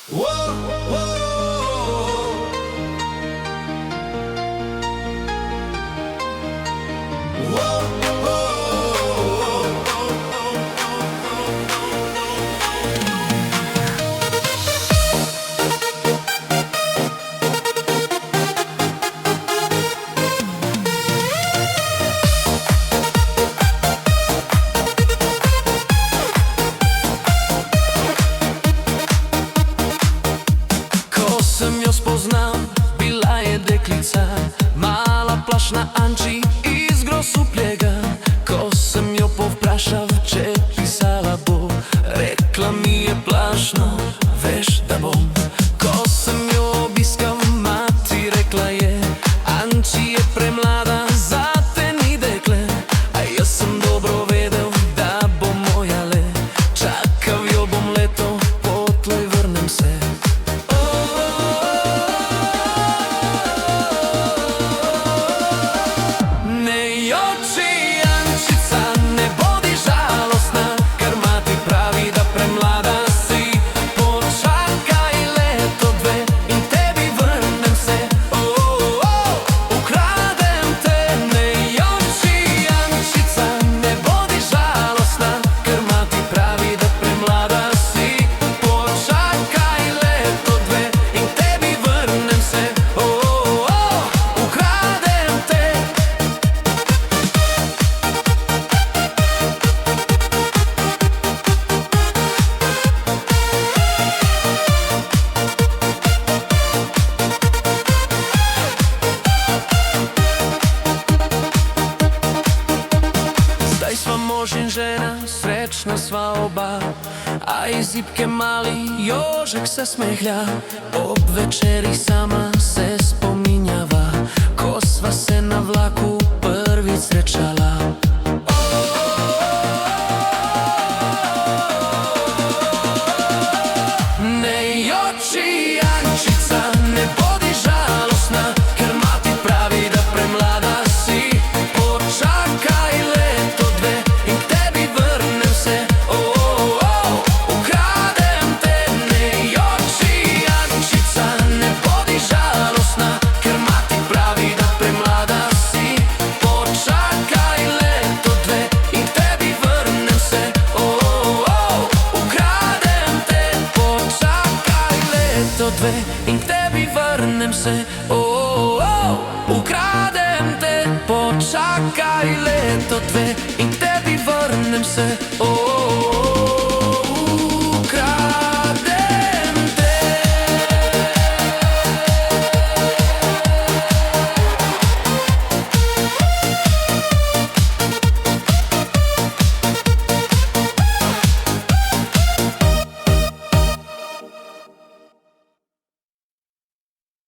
Sem jo spoznal, bila je deklica, mala plašna Anči iz Grosuplja. Ko sem jo povprašal, če pisala bo, rekla mi je plašno, veš, da bom. Ko sem jo obiskal, mati rekla je: Anči je premlada, zate ni dekle. A jaz sem dobro vedel, da bo moja le, čakal jo bom leto, potlej vrnem se. Sva mož in žena, srečna sva oba, a iz zibke mali Jožek se smehlja. Ob večeri sama se spominjava, ko sva se na vlaku prvič srečala. Ne joči, Ančica, ne bodi žalostna, ker mati pravi, da premlada si. Počakaj leto, dve in k tebi vrnem se. Ukradem te. Ne joči, Ančica, ne bodi žalostna, ker mati pravi, da premlada si. Počakaj leto, dve in k tebi vrnem se. Ukradem te. Počakaj leto, dve in k tebi vrnem se. Ukradem te. Počakaj leto, dve in k tebi vrnem se.